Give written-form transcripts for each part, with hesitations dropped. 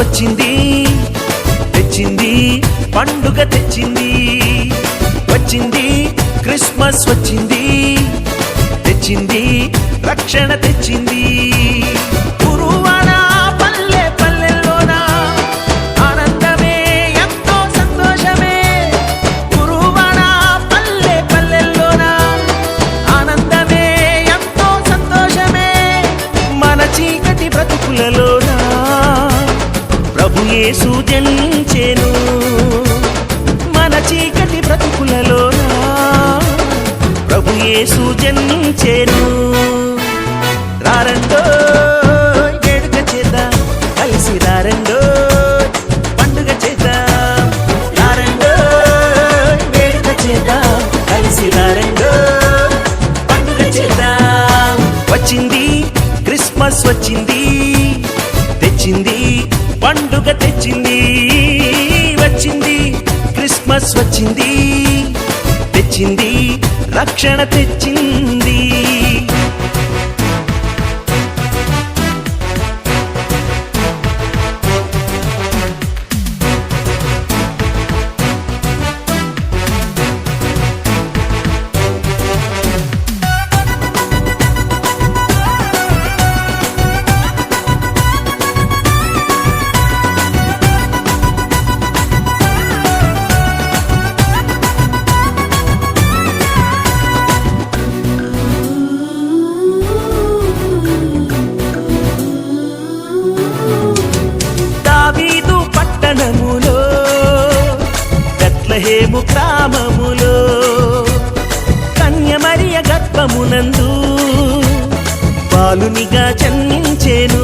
వచ్చింది తెచ్చింది పండుగ తెచ్చింది వచ్చింది క్రిస్మస్ వచ్చింది తెచ్చింది రక్షణ తెచ్చింది గురువాడ పల్లె పల్లెల్లోన ఆనందమే ఎంతో సంతోషమే గురువాడ పల్లె పల్లెల్లోన ఆనందమే ఎంతో సంతోషమే మన చీకటి బ్రతుకులలోన ప్రభు యేసు జనించెను మన చీకటి బ్రతుకులలోన ప్రభు యేసు జనించెను రారండో వేడుక చేద్దాం కలిసి రారండో పండుగ చేద్దాం రారండో వేడుక చేద్దాం కలిసి రారండో పండుగ చేద్దాం వచ్చింది క్రిస్మస్ వచ్చింది తెచ్చింది పండుగ తెచ్చింది వచ్చింది క్రిస్మస్ వచ్చింది తెచ్చింది రక్షణ తెచ్చింది బెత్లెహేము గ్రామములో కన్యమరియ గర్భమునందు బాలునిగా జన్మించెను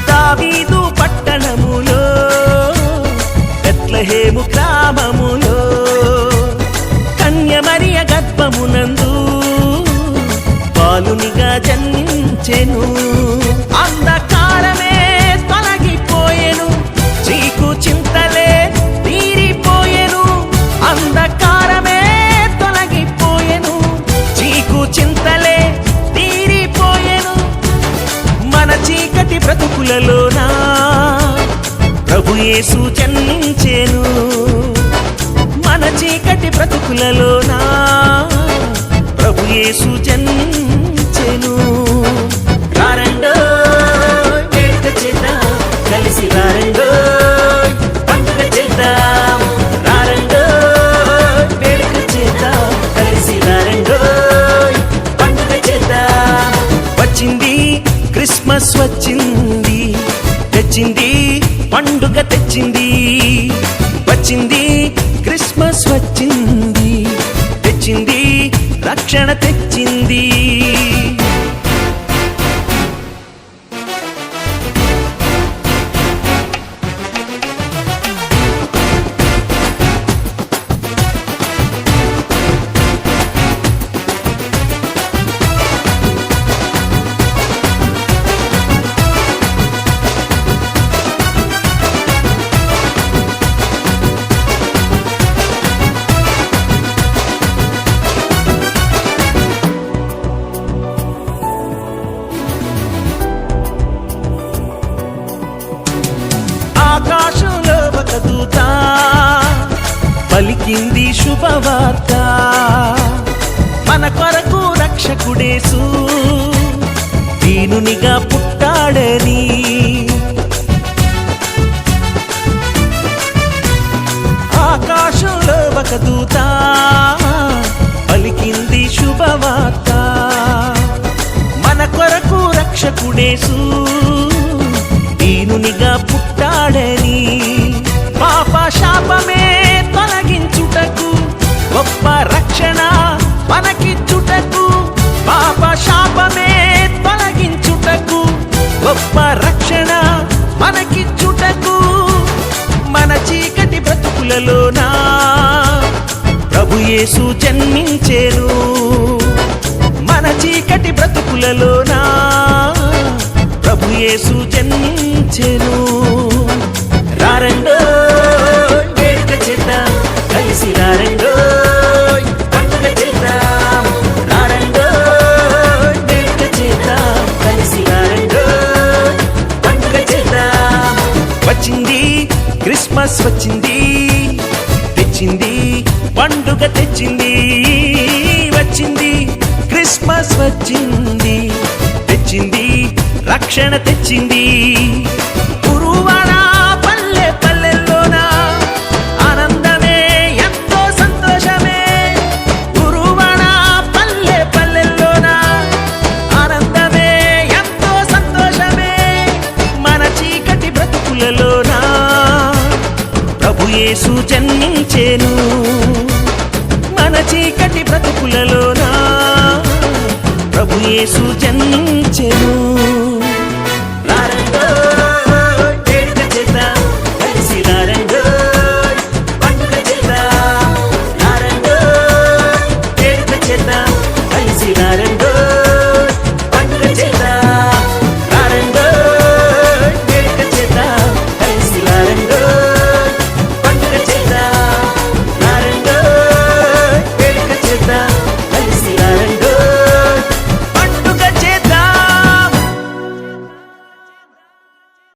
దావీదు పట్టణములో బెత్లెహేము గ్రామములో కన్యమరియ గర్భమునందు బాలునిగా జన్మించెను అంధకారమే తొలగిపోయెను చీకు చింతలే తీరిపోయెను అంధకారమే తొలగిపోయెను చీకు చింతలే తీరిపోయెను మన చీకటి బ్రతుకులలోన ప్రభు యేసు జన్మించెను మన చీకటి బ్రతుకులలోన ప్రభు యేసు జన్మించెను రారండో వేడుక చేద్దాం కలిసి రారండో పండుగ చేద్దాం రారండో వేడుక చేద్దాం కలిసి రారండో పండుగ చేద్దాం వచ్చింది క్రిస్మస్ వచ్చింది తెచ్చింది పండుగ తెచ్చింది వచ్చింది క్రిస్మస్ వచ్చింది తెచ్చింది రక్షణ తెచ్చింది ఆకాశంలో ఒక దూత పలికింది శుభవార్త మన కొరకు రక్షకుడేసు దీనునిగా పుట్టాడని ఆకాశంలో ఒక దూత పలికింది శుభవార్త మన కొరకు రక్షకుడేసు దీనునిగా పుట్టాడని పాప శాపమే తొలగించుటకు గొప్ప రక్షణ మనకిచ్చుటకు పాప శాపమే తొలగించుటకు గొప్ప రక్షణ మనకిచ్చుటకు మన చీకటి బ్రతుకులలోన ప్రభు యేసు జన్మించెను మన చీకటి బ్రతుకులలోన ప్రభు యేసు జన్మించెను రారండో వేడుక చేద్దాం కలిసి రారండో పండుగ చేద్దాం రారండో వేడుక చేద్దాం వచ్చింది, తెచ్చింది రక్షణ తెచ్చింది. గురువాడ పల్లె పల్లెల్లోన ఆనందమే ఎంతో సంతోషమే. గురువాడ పల్లె పల్లెల్లోన ఆనందమే ఎంతో సంతోషమే. మన చీకటి బ్రతుకులలోన ప్రభు యేసు జన్మించెను. మన చీకటి బ్రతుకులలోన ప్రభు యేసు జన్మించెను. రారండో వేడుక చేద్దాం, కలిసి రారండో పండుగ చేద్దాం. రారండో వేడుక చేద్దాం, కలిసి రారండో